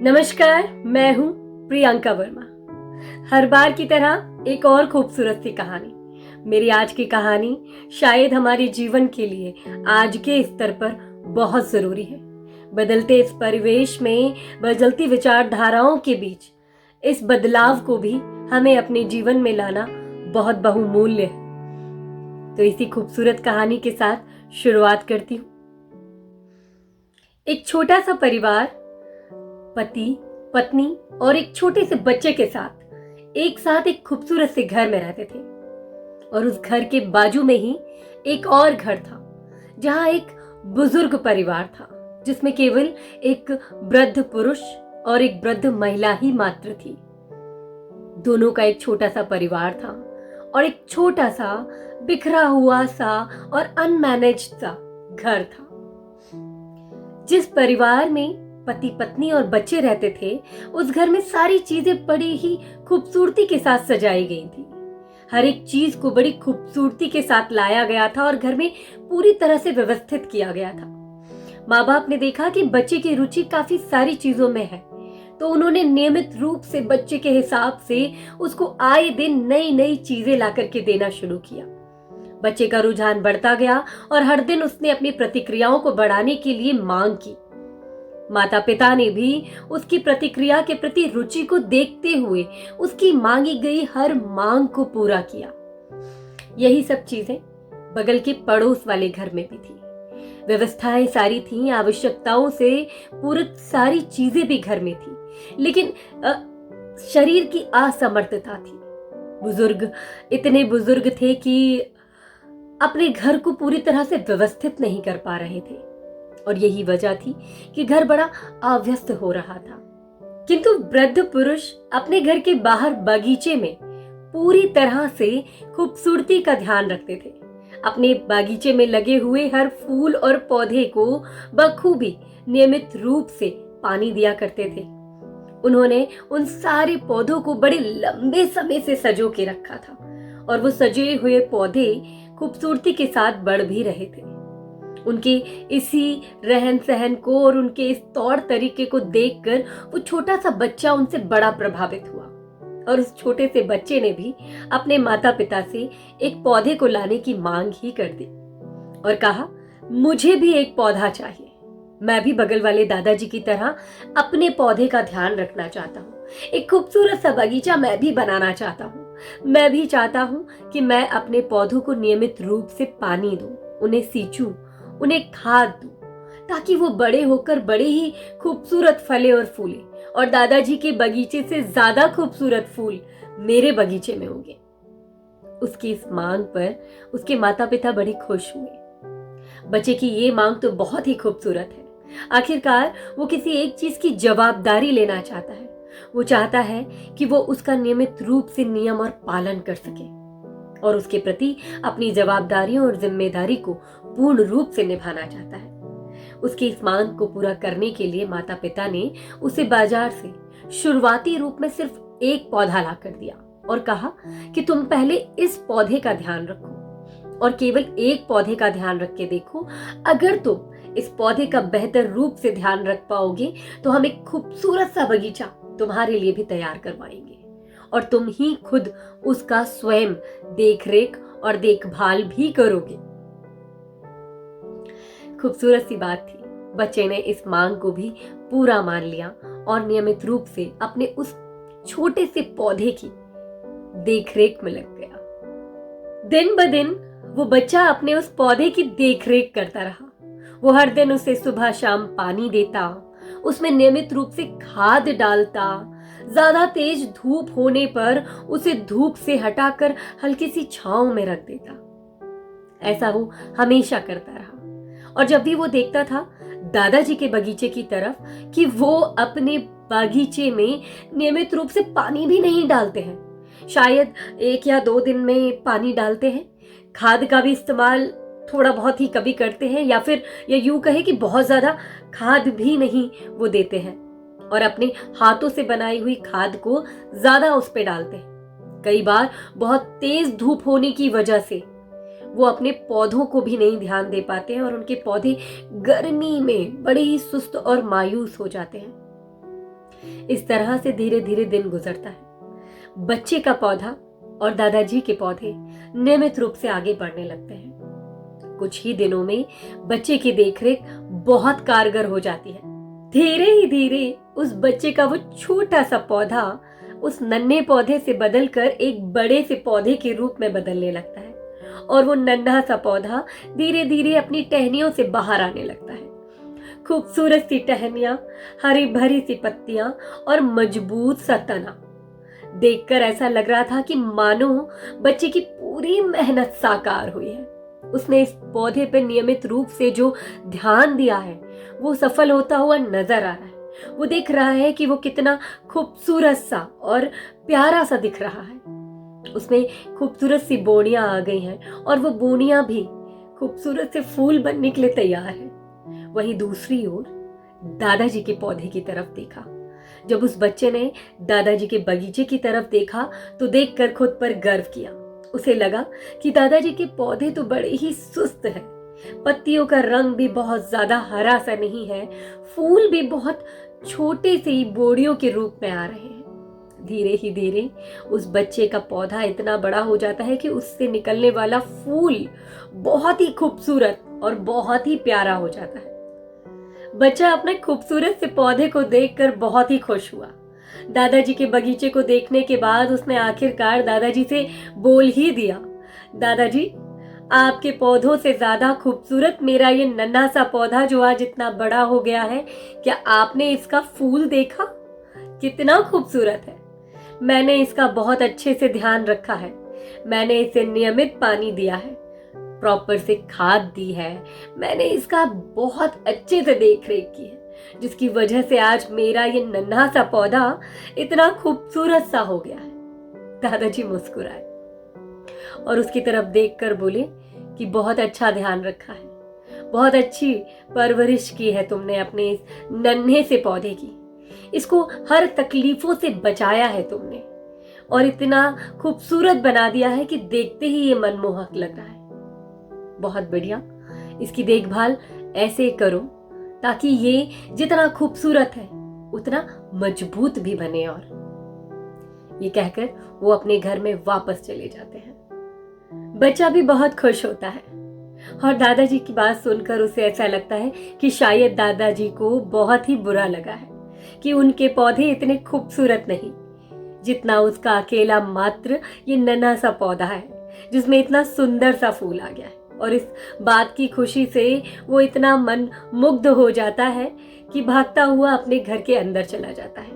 नमस्कार, मैं हूँ प्रियंका वर्मा। हर बार की तरह एक और खूबसूरत सी कहानी। मेरी आज की कहानी शायद हमारे जीवन के लिए आज के स्तर पर बहुत जरूरी है। बदलते इस परिवेश में, बदलती विचारधाराओं के बीच इस बदलाव को भी हमें अपने जीवन में लाना बहुत बहुमूल्य है। तो इसी खूबसूरत कहानी के साथ शुरुआत करती हूँ। एक छोटा सा परिवार पति, पत्नी और एक छोटे से बच्चे के साथ एक खूबसूरत से घर में रहते थे। और उस घर के बाजू में ही एक और घर था, जहां एक बुजुर्ग परिवार था, जिसमें केवल एक वृद्ध पुरुष और एक वृद्ध महिला ही मात्र थी। दोनों का एक छोटा सा परिवार था और एक छोटा सा बिखरा हुआ सा और अनमैनेज्ड सा घर था। जिस परिवार में पति, पत्नी और बच्चे रहते थे, उस घर में सारी चीजें बड़ी ही खूबसूरती के साथ सजाई गई थी। हर एक चीज को बड़ी खूबसूरती के साथ लाया गया था और घर में पूरी तरह से व्यवस्थित किया गया था। माँ बाप ने देखा कि बच्चे की रुचि काफी सारी चीजों में है, तो उन्होंने नियमित रूप से बच्चे के हिसाब से उसको आए दिन नई नई चीजें ला करके देना शुरू किया। बच्चे का रुझान बढ़ता गया और हर दिन उसने अपनी प्रतिक्रियाओं को बढ़ाने के लिए मांग की। माता पिता ने भी उसकी प्रतिक्रिया के प्रति रुचि को देखते हुए उसकी मांगी गई हर मांग को पूरा किया। यही सब चीजें बगल के पड़ोस वाले घर में भी थी। व्यवस्थाएं सारी थीं, आवश्यकताओं से पूरक सारी चीजें भी घर में थी, लेकिन शरीर की असमर्थता थी। बुजुर्ग इतने बुजुर्ग थे कि अपने घर को पूरी तरह से व्यवस्थित नहीं कर पा रहे थे और यही वजह थी कि घर बड़ा अव्यस्त हो रहा था। किंतु वृद्ध पुरुष अपने घर के बाहर बगीचे में पूरी तरह से खूबसूरती का ध्यान रखते थे। अपने बगीचे में लगे हुए हर फूल और पौधे को बखूबी नियमित रूप से पानी दिया करते थे। उन्होंने उन सारे पौधों को बड़े लंबे समय से सजो के रखा था और वो सजे हुए पौधे खूबसूरती के साथ बढ़ भी रहे थे। उनके इसी रहन सहन को और उनके इस तौर तरीके को देखकर वो छोटा सा बच्चा उनसे बड़ा प्रभावित हुआ और उस छोटे से बच्चे ने भी अपने माता पिता से एक पौधे को लाने की मांग ही कर दी और कहा, मुझे भी एक पौधा चाहिए। मैं भी बगल वाले दादाजी की तरह अपने पौधे का ध्यान रखना चाहता हूँ। एक खूबसूरत सा बगीचा मैं भी बनाना चाहता हूँ। मैं भी चाहता हूँ कि मैं अपने पौधों को नियमित रूप से पानी दूं, उन्हें सींचूं, उन्हें खाद दूं, ताकि वो बड़े होकर बड़े ही खूबसूरत फले और फूले और दादाजी के बगीचे से ज्यादा खूबसूरत फूल मेरे बगीचे में होंगे। उसकी इस मांग पर उसके माता पिता बड़े खुश हुए। बच्चे की ये मांग तो बहुत ही खूबसूरत है। आखिरकार वो किसी एक चीज की जवाबदारी लेना चाहता है। वो चाहता है कि वो उसका नियमित रूप से नियम और पालन कर सके और उसके प्रति अपनी जवाबदारियों और जिम्मेदारी को पूर्ण रूप से निभाना चाहता है। उसकी इस मांग को पूरा करने के लिए माता पिता ने उसे बाजार से शुरुआती रूप में सिर्फ एक पौधा ला कर दिया और कहा कि तुम पहले इस पौधे का ध्यान रखो और केवल एक पौधे का ध्यान रख के देखो। अगर तुम इस पौधे का बेहतर रूप से ध्यान रख पाओगे तो हम एक खूबसूरत सा बगीचा तुम्हारे लिए भी तैयार करवाएंगे और तुम ही खुद उसका स्वयं देखरेख और देखभाल भी करोगे। खूबसूरत सी बात थी। बच्चे ने इस मांग को भी पूरा मान लिया और नियमित रूप से अपने उस छोटे से पौधे की देखरेख में लग गया। दिन ब दिन वो बच्चा अपने उस पौधे की देखरेख करता रहा। वो हर दिन उसे सुबह शाम पानी देता, उसमें नियमित रूप से खाद डालता, ज्यादा तेज धूप होने पर उसे धूप से हटाकर हल्की सी छांव में रख देता। ऐसा वो हमेशा करता रहा और जब भी वो देखता था दादाजी के बगीचे की तरफ कि वो अपने बगीचे में नियमित रूप से पानी भी नहीं डालते हैं, शायद 1 या 2 दिन में पानी डालते हैं, खाद का भी इस्तेमाल थोड़ा बहुत ही कभी करते हैं या फिर या यूं कहे कि बहुत ज्यादा खाद भी नहीं वो देते हैं और अपने हाथों से बनाई हुई खाद को ज्यादा उस पे डालते हैं। कई बार बहुत तेज धूप होने की वजह से वो अपने पौधों को भी नहीं ध्यान दे पाते हैं और उनके पौधे गर्मी में बड़े ही सुस्त और मायूस हो जाते हैं। इस तरह से धीरे धीरे दिन गुजरता है। बच्चे का पौधा और दादाजी के पौधे नियमित रूप से आगे बढ़ने लगते हैं। कुछ ही दिनों में बच्चे की देखरेख बहुत कारगर हो जाती है। धीरे ही धीरे उस बच्चे का वो छोटा सा पौधा उस नन्हे पौधे से बदलकर एक बड़े से पौधे के रूप में बदलने लगता है और वो नन्हा सा पौधा धीरे धीरे अपनी टहनियों से बाहर आने लगता है। खूबसूरत सी टहनियां, हरी भरी सी पत्तियां और मजबूत सा तना देखकर ऐसा लग रहा था कि मानो बच्चे की पूरी मेहनत साकार हुई है। उसने इस पौधे पर नियमित रूप से जो ध्यान दिया है वो सफल होता हुआ नजर आ रहा है। वो देख रहा है कि वो कितना खूबसूरत सा और प्यारा सा दिख रहा है। उसमें खूबसूरत सी बोनियां आ गई हैं और वो बोनियां भी खूबसूरत से फूल बनने के लिए तैयार है। वहीं दूसरी ओर दादाजी के पौधे की तरफ देखा। जब उस बच्चे ने दादाजी के बगीचे की तरफ देखा तो देखकर खुद पर गर्व किया। उसे लगा कि दादाजी के पौधे तो बड़े ही सुस्त हैं। पत्तियों का रंग भी बहुत ज्यादा हरा सा नहीं है, फूल भी बहुत छोटे से ही बोड़ियों के रूप में आ रहे हैं। धीरे ही धीरे उस बच्चे का पौधा इतना बड़ा हो जाता है कि उससे निकलने वाला फूल बहुत ही खूबसूरत और बहुत ही प्यारा हो जाता है। बच्चा अपने खूबसूरत से पौधे को देखकर बहुत ही खुश हुआ। दादाजी के बगीचे को देखने के बाद उसने आखिरकार दादाजी से बोल ही दिया, दादाजी, आपके पौधों से ज्यादा खूबसूरत मेरा ये नन्हा सा पौधा जो आज इतना बड़ा हो गया है, क्या आपने इसका फूल देखा? कितना खूबसूरत है। मैंने इसका बहुत अच्छे से ध्यान रखा है। मैंने इसे नियमित पानी दिया है, प्रॉपर से खाद दी है। मैंने इसका बहुत अच्छे से देख रेख की है, जिसकी वजह से आज मेरा ये नन्हा सा पौधा इतना खूबसूरत सा हो गया है। दादाजी मुस्कुराए और उसकी तरफ देखकर बोले कि बहुत अच्छा ध्यान रखा है, बहुत अच्छी परवरिश की है तुमने अपने इस नन्हे से पौधे की। इसको हर तकलीफों से बचाया है तुमने और इतना खूबसूरत बना दिया है कि देखते ही ये मनमोहक लग रहा है। बहुत बढ़िया, इसकी देखभाल ऐसे करो ताकि ये जितना खूबसूरत है उतना मजबूत भी बने। और ये कहकर वो अपने घर में वापस चले जाते हैं। बच्चा भी बहुत खुश होता है और दादाजी की बात सुनकर उसे ऐसा लगता है कि शायद दादाजी को बहुत ही बुरा लगा है कि उनके पौधे इतने खूबसूरत नहीं जितना उसका अकेला मात्र ये नन्हा सा पौधा है जिसमें इतना सुंदर सा फूल आ गया है। और इस बात की खुशी से वो इतना मन मुग्ध हो जाता है कि भागता हुआ अपने घर के अंदर चला जाता है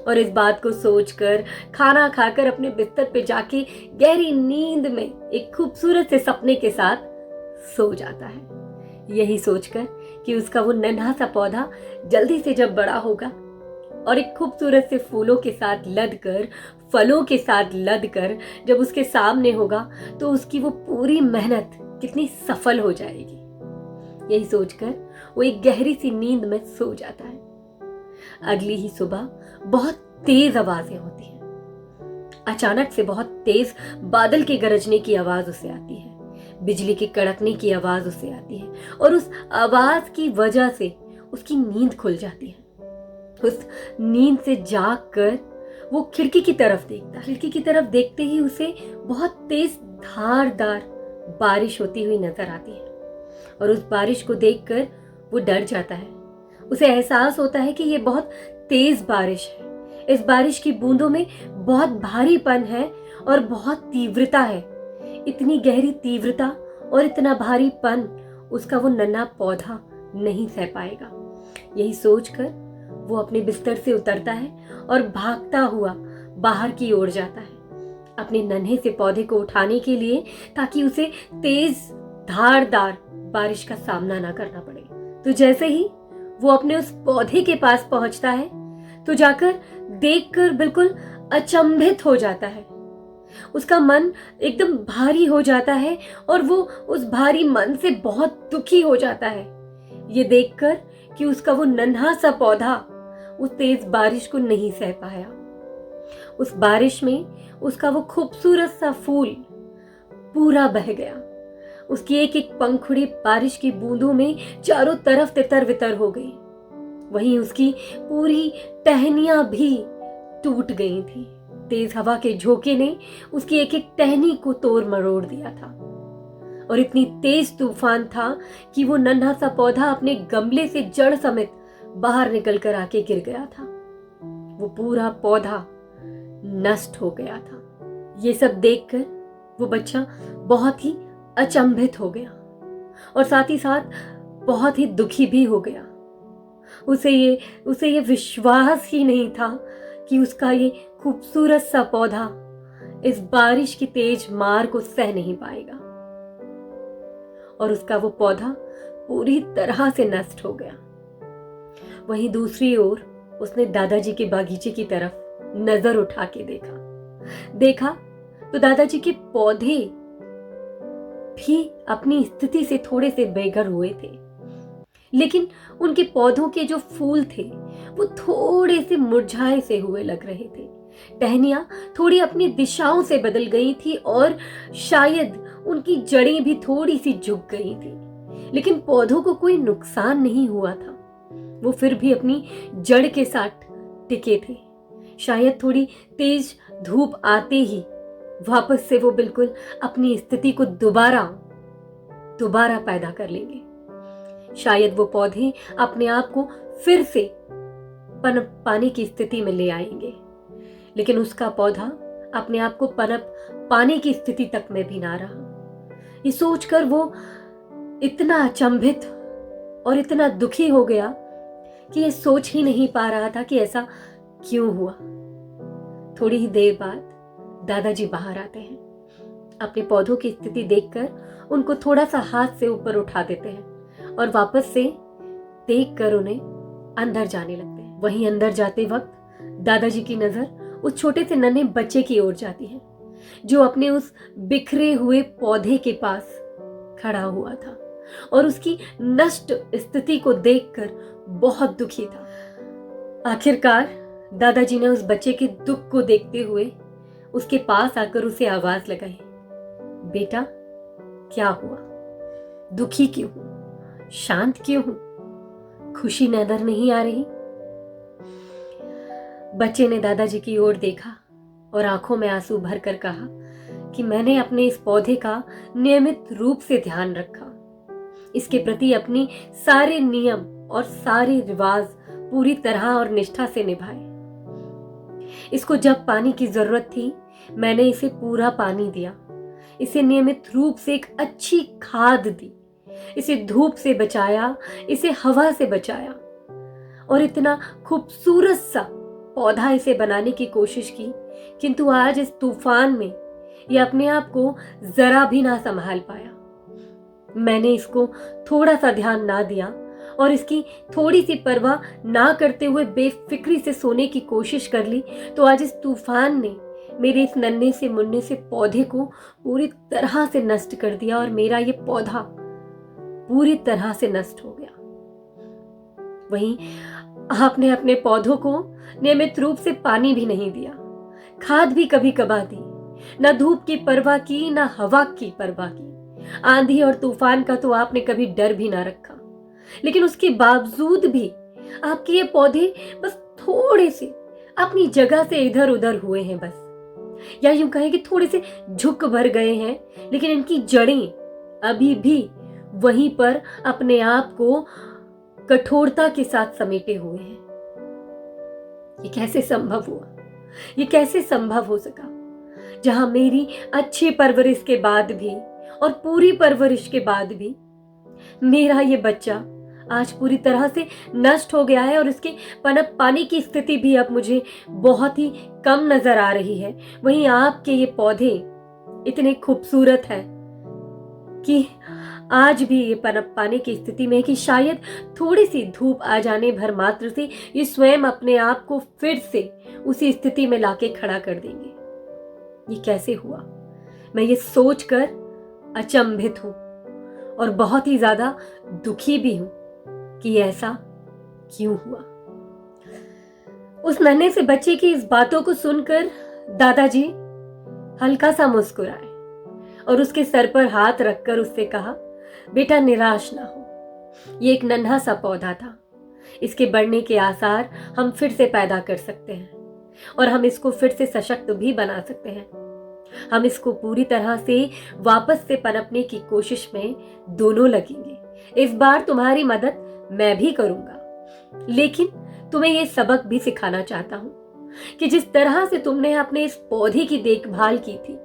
और इस बात को सोचकर खाना खाकर अपने बिस्तर पे जाके गहरी नींद में एक खूबसूरत से सपने के साथ सो जाता है, यही सोचकर कि उसका वो नन्हा सा पौधा जल्दी से जब बड़ा होगा और एक खूबसूरत से फूलों के साथ लदकर, फलों के साथ लदकर जब उसके सामने होगा तो उसकी वो पूरी मेहनत कितनी सफल हो जाएगी। यही सोचकर वो एक गहरी सी नींद में सो जाता है। अगली ही सुबह बहुत तेज आवाजें होती हैं। अचानक से बहुत तेज बादल के गरजने की आवाज उसे आती है, बिजली के कड़कने की आवाज उसे आती है और उस आवाज की वजह से उसकी नींद खुल जाती है। उस नींद से जागकर वो खिड़की की तरफ देखता है। खिड़की की तरफ देखते ही उसे बहुत तेज धारदार बारिश होती हुई नजर आती है और उस बारिश को देखकर वो डर जाता है। उसे एहसास होता है कि ये बहुत तेज बारिश है। इस बारिश की बूंदों में बहुत भारीपन है और बहुत तीव्रता है। इतनी गहरी तीव्रता और इतना भारीपन उसका वो नन्हा पौधा नहीं सह पाएगा। यही सोचकर वो अपने बिस्तर से उतरता है और भागता हुआ बाहर की ओर जाता है अपने नन्हे से पौधे को उठाने के लिए, ताकि उसे तेज धारदार बारिश का सामना ना करना पड़े। तो जैसे ही वो अपने उस पौधे के पास पहुंचता है तो जाकर देखकर बिल्कुल अचंभित हो जाता है। उसका मन एकदम भारी हो जाता है और वो उस भारी मन से बहुत दुखी हो जाता है ये देखकर कि उसका वो नन्हा सा पौधा उस तेज बारिश को नहीं सह पाया। उस बारिश में उसका वो खूबसूरत सा फूल पूरा बह गया। उसकी एक एक पंखुड़ी बारिश की बूंदों में चारों तरफ तितर बितर हो गई। वहीं उसकी पूरी टहनियां भी टूट गई थी। तेज हवा के झोंके ने उसकी एक एक टहनी को तोड़ मरोड़ दिया था और इतनी तेज तूफान था कि वो नन्हा सा पौधा अपने गमले से जड़ समेत बाहर निकल कर आके गिर गया था। वो पूरा पौधा नष्ट हो गया था। ये सब देखकर वो बच्चा बहुत ही अचंभित हो गया और साथ ही साथ बहुत ही दुखी भी हो गया। उसे ये विश्वास ही नहीं था कि उसका ये खूबसूरत सा पौधा इस बारिश की तेज मार को सह नहीं पाएगा और उसका वो पौधा पूरी तरह से नष्ट हो गया। वहीं दूसरी ओर उसने दादाजी के बागीचे की तरफ नजर उठा के देखा तो दादाजी के पौधे भी अपनी स्थिति से थोड़े से बेघर हुए थे, लेकिन उनके पौधों के जो फूल थे वो थोड़े से मुरझाए से हुए लग रहे थे। टहनियां थोड़ी अपनी दिशाओं से बदल गई थी और शायद उनकी जड़ें भी थोड़ी सी झुक गई थी, लेकिन पौधों को कोई नुकसान नहीं हुआ था। वो फिर भी अपनी जड़ के साथ टिके थे। शायद थोड़ी तेज धूप आते ही वापस से वो बिल्कुल अपनी स्थिति को दोबारा पैदा कर लेंगे। शायद वो पौधे अपने आप को फिर से पनप पाने की स्थिति में ले आएंगे, लेकिन उसका पौधा अपने आप को पनप पाने की स्थिति तक में भी ना रहा। ये सोचकर वो इतना अचंभित और इतना दुखी हो गया कि ये सोच ही नहीं पा रहा था कि ऐसा क्यों हुआ। थोड़ी ही देर बाद दादाजी बाहर आते हैं। अपने पौधों की स्थिति देखकर उनको थोड़ा सा हाथ से ऊपर उठा देते हैं और वापस से देखकर उन्हें अंदर जाने लगते हैं। वहीं अंदर जाते वक्त दादाजी की नजर उस छोटे से नन्हे बच्चे की ओर जाती है जो अपने उस बिखरे हुए पौधे के पास खड़ा हुआ था और उसकी नष्ट स्थिति को देखकर बहुत दुखी था। आखिरकार दादाजी ने उस बच्चे के दुख को देखते हुए उसके पास आकर उसे आवाज लगाई, बेटा क्या हुआ? दुखी क्यों हूं? शांत क्यों हूं? खुशी नजर नहीं आ रही? बच्चे ने दादाजी की ओर देखा और आंखों में आंसू भरकर कहा कि मैंने अपने इस पौधे का नियमित रूप से ध्यान रखा, इसके प्रति अपनी सारे नियम और सारे रिवाज पूरी तरह और निष्ठा से निभाए। इसको जब पानी की जरूरत थी मैंने इसे पूरा पानी दिया, इसे नियमित रूप से एक अच्छी खाद दी, इसे धूप से बचाया, इसे हवा से बचाया और इतना खूबसूरत सा पौधा इसे बनाने की कोशिश की, किंतु आज इस तूफान में ये अपने आप को जरा भी ना संभाल पाया। मैंने इसको थोड़ा सा ध्यान ना दिया और इसकी थोड़ी सी परवाह ना करते हुए बेफिक्री से सोने की कोशिश कर ली, तो आज इस तूफान ने मेरे इस नन्हे से मुन्ने से पौधे को पूरी तरह से नष्ट कर दिया और मेरा ये पौधा पूरी तरह से नष्ट हो गया। वहीं आपने अपने पौधों को नियमित रूप से पानी भी नहीं दिया, खाद भी कभी कभार दी, ना धूप की परवाह की ना हवा की परवाह की, आंधी और तूफान का तो आपने कभी डर भी ना रखा, लेकिन उसके बावजूद भी आपके ये पौधे बस थोड़े से अपनी जगह से इधर उधर हुए हैं बस, या यूं कहें कि थोड़े से झुक भर गए हैं, लेकिन इनकी जड़ें अभी भी वहीं पर अपने आप को कठोरता के साथ समेटे हुए हैं। ये कैसे संभव हुआ? ये कैसे संभव हो सका जहां मेरी अच्छी परवरिश के बाद भी और पूरी परवरिश के बाद भी मेरा ये बच्चा आज पूरी तरह से नष्ट हो गया है और इसके पनप पाने की स्थिति भी अब मुझे बहुत ही कम नजर आ रही है। वहीं आपके ये पौधे इतने खूबसूरत हैं कि आज भी ये पनप पाने की स्थिति में है कि शायद थोड़ी सी धूप आ जाने भर मात्र से ये स्वयं अपने आप को फिर से उसी स्थिति में लाके खड़ा कर देंगे। ये कैसे हुआ? मैं ये सोचकर अचंभित हूं और बहुत ही ज्यादा दुखी भी हूं कि ऐसा क्यों हुआ। उस नन्हे से बच्चे की इस बातों को सुनकर दादाजी हल्का सा मुस्कुराए और उसके सर पर हाथ रखकर उससे कहा, बेटा निराश ना हो, ये एक नन्हा सा पौधा था, इसके बढ़ने के आसार हम फिर से पैदा कर सकते हैं और हम इसको फिर से सशक्त भी बना सकते हैं। हम इसको पूरी तरह से वापस से पनपने की कोशिश में दोनों लगेंगे। इस बार तुम्हारी मदद मैं भी करूंगा, लेकिन तुम्हें यह सबक भी सिखाना चाहता हूं कि जिस तरह से तुमने अपने इस पौधे की देखभाल की थी,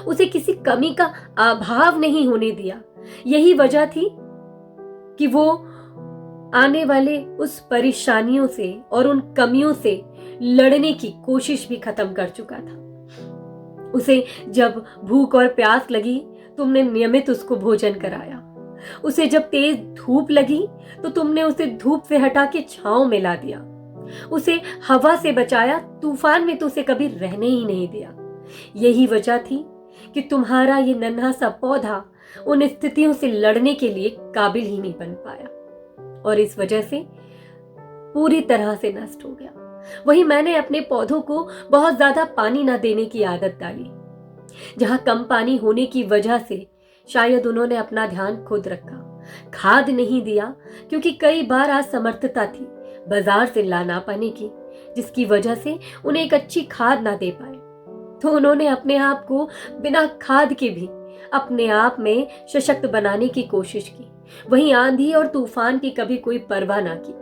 उसे किसी कमी का अभाव नहीं होने दिया। यही वजह थी कि वो आने वाले उस परेशानियों से और उन कमियों से लड़ने की कोशिश भी खत्म कर चुका था। उसे जब भूख और प्यास लगी, तुमने नियमित उसको भोजन कराया। उसे जब तेज धूप लगी तो तुमने उसे धूप से हटा के छांव में ला दिया। उसे हवा से बचाया, तूफान में तो उसे कभी रहने ही नहीं दिया। यही वजह थी कि तुम्हारा ये नन्हा सा पौधा उन स्थितियों से लड़ने के लिए काबिल ही नहीं बन पाया और इस वजह से पूरी तरह से नष्ट हो गया। वहीं मैंने अपने पौधों को बहुत ज्यादा पानी ना देने की आदत डाली। जहां कम पानी होने की वजह से शायद उन्होंने अपना ध्यान खुद रखा। खाद नहीं दिया क्योंकि कई बार असमर्थता थी बाजार से ला ना पाने की, जिसकी वजह से उन्हें एक अच्छी खाद ना दे पाए। तो उन्होंने अपने आप को बिना खाद के भी अपने आप में सशक्त बनाने की कोशिश की। वहीं आंधी और तूफान की कभी कोई परवाह ना की।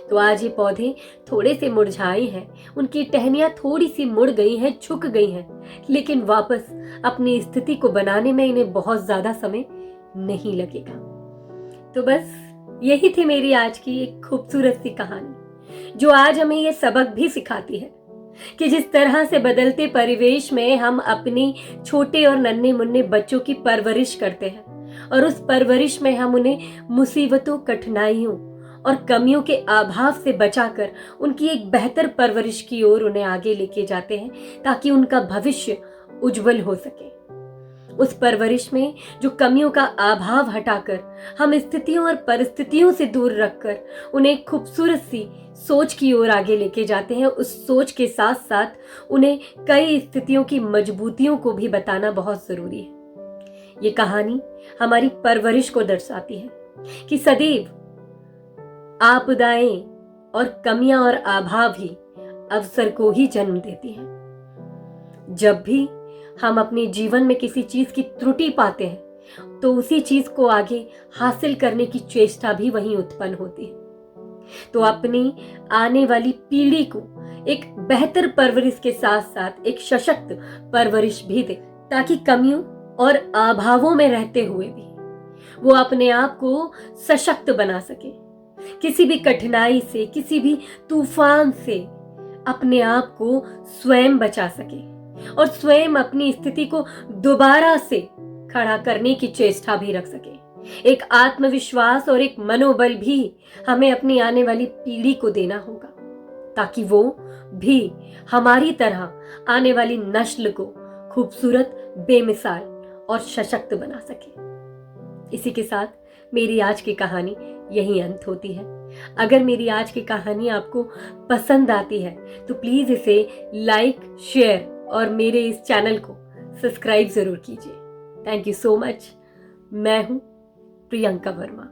तो आज ये पौधे थोड़े से मुरझाए हैं, उनकी टहनियां थोड़ी सी मुड़ गई हैं, झुक गई हैं, लेकिन वापस अपनी स्थिति को बनाने में इन्हें बहुत ज्यादा समय नहीं लगेगा। तो बस यही थी मेरी आज की एक खूबसूरत सी कहानी, जो आज हमें ये सबक भी सिखाती है कि जिस तरह से बदलते परिवेश में हम अपने छोटे और नन्हे मुन्ने बच्चों की परवरिश करते हैं और उस परवरिश में हम उन्हें मुसीबतों, कठिनाइयों और कमियों के अभाव से बचाकर उनकी एक बेहतर परवरिश की ओर उन्हें आगे लेके जाते हैं ताकि उनका भविष्य उज्जवल हो सके। उस परवरिश में जो कमियों का अभाव हटाकर हम स्थितियों और परिस्थितियों से दूर रखकर उन्हें खूबसूरत सी सोच की ओर आगे लेके जाते हैं। उस सोच के साथ साथ उन्हें कई स्थितियों की मजबूतियों को भी बताना बहुत जरूरी है। ये कहानी हमारी परवरिश को दर्शाती है कि सदैव आपदाएं और कमियां और अभाव ही अवसर को ही जन्म देती हैं। जब भी हम अपने जीवन में किसी चीज की त्रुटि पाते हैं तो उसी चीज को आगे हासिल करने की चेष्टा भी वहीं उत्पन्न होती है। तो अपनी आने वाली पीढ़ी को एक बेहतर परवरिश के साथ साथ एक सशक्त परवरिश भी दे, ताकि कमियों और अभावों में रहते हुए भी वो अपने आप को सशक्त बना सके, किसी भी कठिनाई से, किसी भी तूफान से अपने आप को स्वयं बचा सके और स्वयं अपनी स्थिति को दोबारा से खड़ा करने की चेष्टा भी रख सके। एक आत्मविश्वास और एक मनोबल भी हमें अपनी आने वाली पीढ़ी को देना होगा ताकि वो भी हमारी तरह आने वाली नस्ल को खूबसूरत, बेमिसाल और सशक्त बना सके। इसी के साथ मेरी आज की कहानी यही अंत होती है। अगर मेरी आज की कहानी आपको पसंद आती है तो प्लीज इसे लाइक, शेयर और मेरे इस चैनल को सब्सक्राइब जरूर कीजिए। Thank you so much. मैं हूं प्रियंका वर्मा।